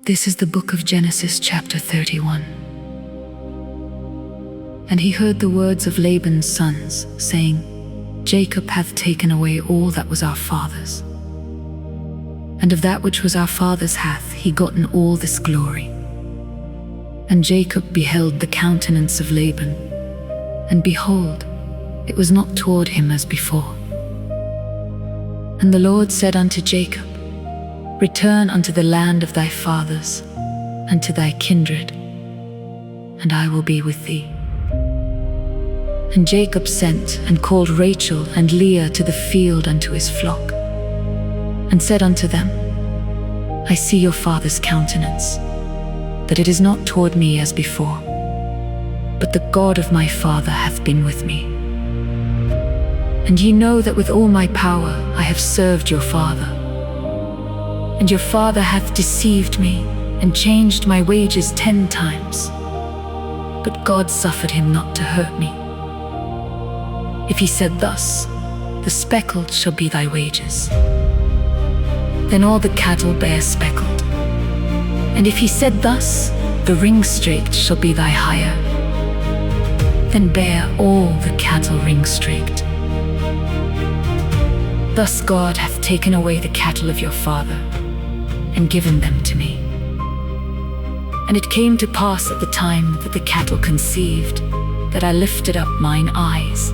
This is the book of Genesis, chapter 31. And he heard the words of Laban's sons, saying, Jacob hath taken away all that was our father's. And of that which was our father's hath he gotten all this glory. And Jacob beheld the countenance of Laban, and behold, it was not toward him as before. And the Lord said unto Jacob, Return unto the land of thy fathers, and to thy kindred, and I will be with thee. And Jacob sent and called Rachel and Leah to the field unto his flock, and said unto them, I see your father's countenance, that it is not toward me as before, but the God of my father hath been with me. And ye know that with all my power I have served your father. And your father hath deceived me, and changed my wages 10 times. But God suffered him not to hurt me. If he said thus, The speckled shall be thy wages, then all the cattle bear speckled. And if he said thus, The ring-straked shall be thy hire, then bear all the cattle ring-straked. Thus God hath taken away the cattle of your father, and given them to me. And it came to pass at the time that the cattle conceived, that I lifted up mine eyes,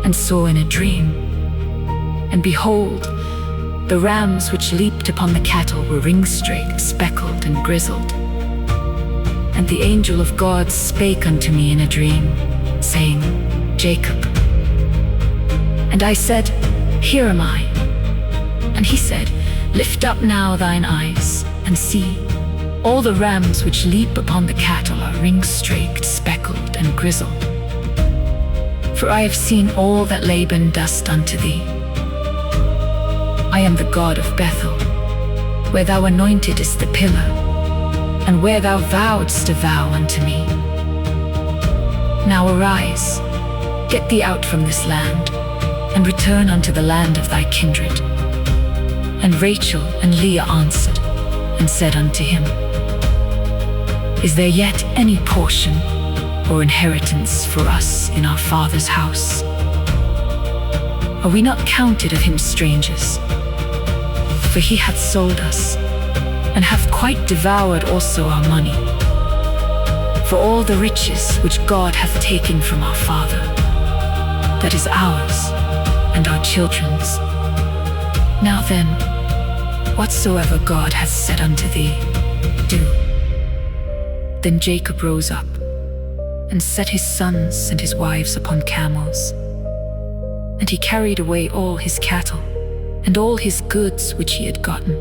and saw in a dream. And behold, the rams which leaped upon the cattle were ring-straked, speckled, and grizzled. And the angel of God spake unto me in a dream, saying, Jacob. And I said, Here am I. And he said, Lift up now thine eyes, and see, all the rams which leap upon the cattle are ring-straked, speckled, and grizzled. For I have seen all that Laban doth unto thee. I am the God of Bethel, where thou anointedst the pillar, and where thou vowedst a vow unto me. Now arise, get thee out from this land, and return unto the land of thy kindred. And Rachel and Leah answered, and said unto him, Is there yet any portion or inheritance for us in our father's house? Are we not counted of him strangers? For he hath sold us, and hath quite devoured also our money. For all the riches which God hath taken from our father, that is ours, and our children's. Now then, whatsoever God hath said unto thee, do. Then Jacob rose up, and set his sons and his wives upon camels. And he carried away all his cattle, and all his goods which he had gotten,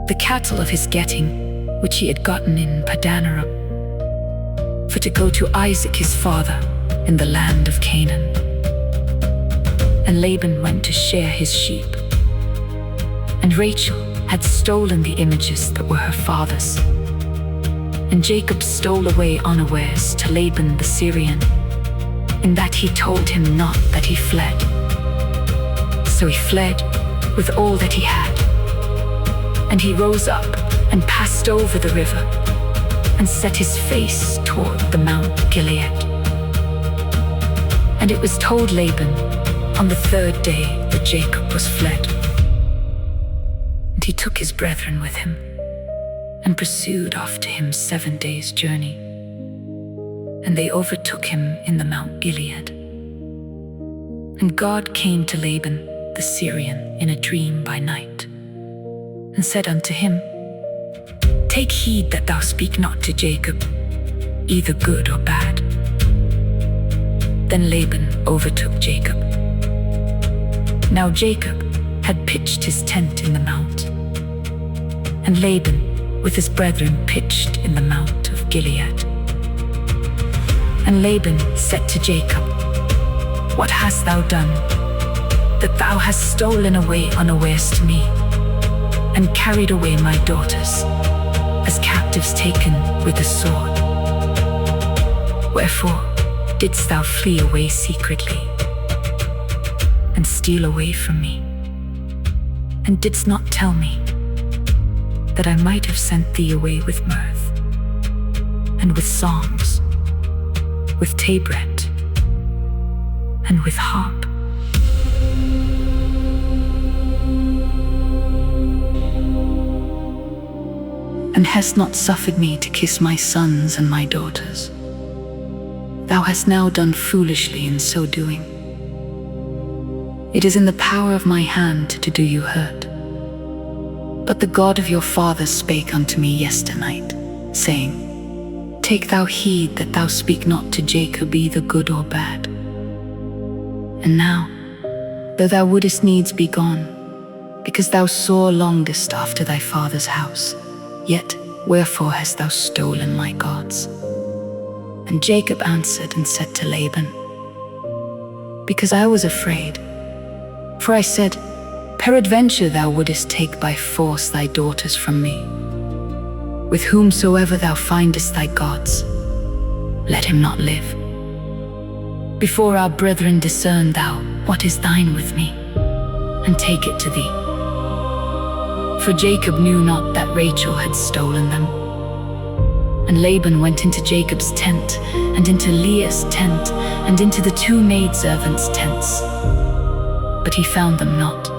the cattle of his getting, which he had gotten in Padanaram, for to go to Isaac his father in the land of Canaan. And Laban went to shear his sheep. And Rachel had stolen the images that were her father's. And Jacob stole away unawares to Laban the Syrian, in that he told him not that he fled. So he fled with all that he had. And he rose up and passed over the river, and set his face toward the Mount Gilead. And it was told Laban on the 3rd day that Jacob was fled. And he took his brethren with him, and pursued after him 7 days' journey. And they overtook him in the Mount Gilead. And God came to Laban the Syrian in a dream by night, and said unto him, Take heed that thou speak not to Jacob, either good or bad. Then Laban overtook Jacob. Now Jacob had pitched his tent in the mount, and Laban with his brethren pitched in the Mount of Gilead. And Laban said to Jacob, What hast thou done, that thou hast stolen away unawares to me, and carried away my daughters, as captives taken with the sword? Wherefore didst thou flee away secretly, and steal away from me, and didst not tell me? that I might have sent thee away with mirth, and with songs, with tabret, and with harp. And hast not suffered me to kiss my sons and my daughters. Thou hast now done foolishly in so doing. It is in the power of my hand to do you hurt. But the God of your fathers spake unto me yesternight, saying, Take thou heed that thou speak not to Jacob either good or bad. And now, though thou wouldest needs be gone, because thou sore longest after thy father's house, yet wherefore hast thou stolen my gods? And Jacob answered and said to Laban, Because I was afraid. For I said, Peradventure thou wouldest take by force thy daughters from me. With whomsoever thou findest thy gods, let him not live. Before our brethren discern thou what is thine with me, and take it to thee. For Jacob knew not that Rachel had stolen them. And Laban went into Jacob's tent, and into Leah's tent, and into the two maidservants' tents. But he found them not.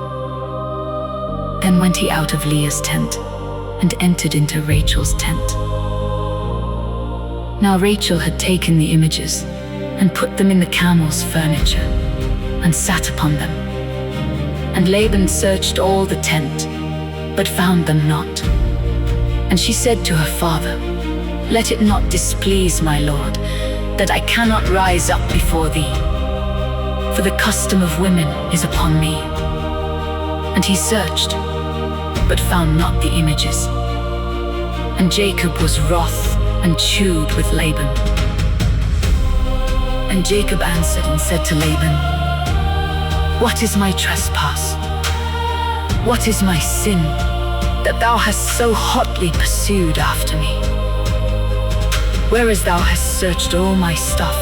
Then went he out of Leah's tent, and entered into Rachel's tent. Now Rachel had taken the images, and put them in the camel's furniture, and sat upon them. And Laban searched all the tent, but found them not. And she said to her father, Let it not displease my lord, that I cannot rise up before thee, for the custom of women is upon me. And he searched, but found not the images. And Jacob was wroth and chewed with Laban. And Jacob answered and said to Laban, What is my trespass? What is my sin, that thou hast so hotly pursued after me? Whereas thou hast searched all my stuff,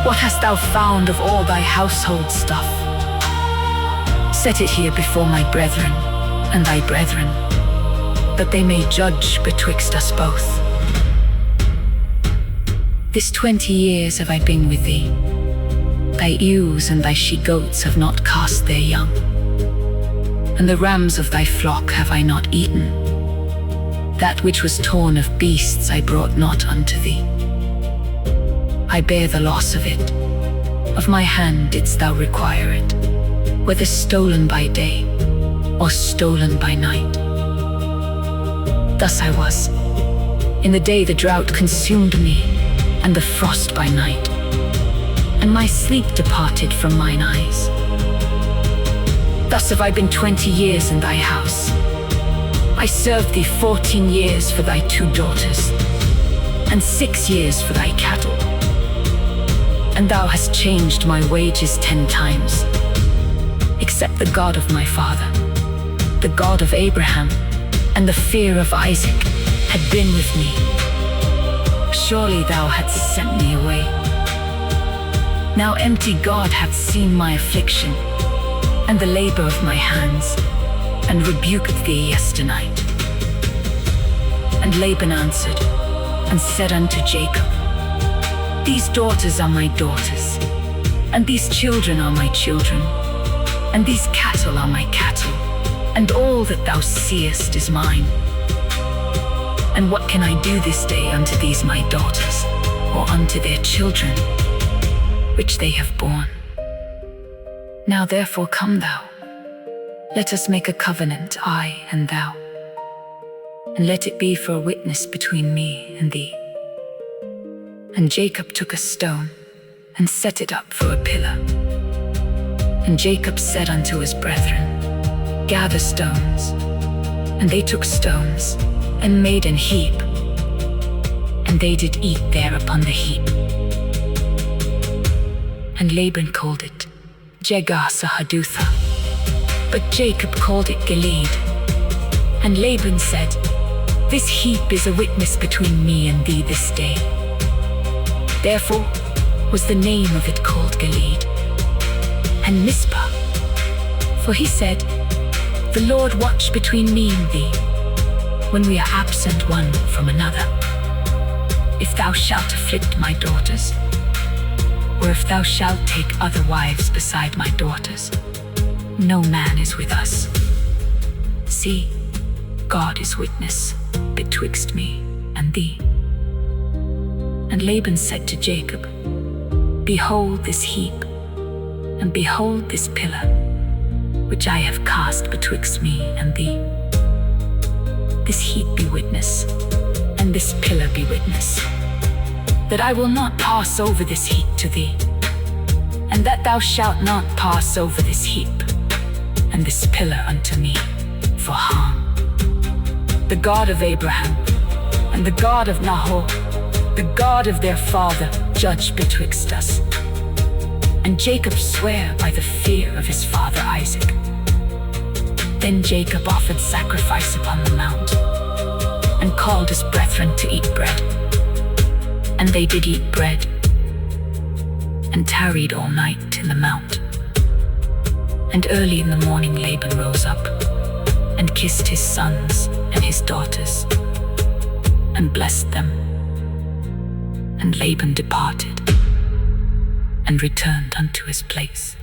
what hast thou found of all thy household stuff? Set it here before my brethren and thy brethren, that they may judge betwixt us both. This 20 years have I been with thee. Thy ewes and thy she-goats have not cast their young, and the rams of thy flock have I not eaten. That which was torn of beasts I brought not unto thee. I bear the loss of it. Of my hand didst thou require it, whether stolen by day or stolen by night. Thus I was. In the day the drought consumed me, and the frost by night, and my sleep departed from mine eyes. Thus have I been 20 years in thy house. I served thee 14 years for thy 2 daughters, and 6 years for thy cattle. And thou hast changed my wages 10 times, except the God of my father, the God of Abraham, and the fear of Isaac had been with me. Surely thou hadst sent me away. Now empty God hath seen my affliction, and the labor of my hands, and rebuked thee yesternight. And Laban answered, and said unto Jacob, These daughters are my daughters, and these children are my children, and these cattle are my cattle, and all that thou seest is mine. And what can I do this day unto these my daughters, or unto their children, which they have borne? Now therefore come thou, let us make a covenant, I and thou, and let it be for a witness between me and thee. And Jacob took a stone, and set it up for a pillar. And Jacob said unto his brethren, Gather stones. And they took stones, and made an heap, and they did eat there upon the heap. And Laban called it Jegar-sahadutha, but Jacob called it Gilead. And Laban said, This heap is a witness between me and thee this day. Therefore was the name of it called Gilead. And Mizpah, for he said, The Lord watch between me and thee, when we are absent one from another. If thou shalt afflict my daughters, or if thou shalt take other wives beside my daughters, no man is with us. See, God is witness betwixt me and thee. And Laban said to Jacob, Behold this heap, and behold this pillar, which I have cast betwixt me and thee. This heap be witness, and this pillar be witness, that I will not pass over this heap to thee, and that thou shalt not pass over this heap and this pillar unto me for harm. The God of Abraham and the God of Nahor, the God of their father, judge betwixt us. And Jacob sware by the fear of his father Isaac. Then Jacob offered sacrifice upon the mount, and called his brethren to eat bread. And they did eat bread, and tarried all night in the mount. And early in the morning Laban rose up, and kissed his sons and his daughters, and blessed them. And Laban departed, and returned unto his place.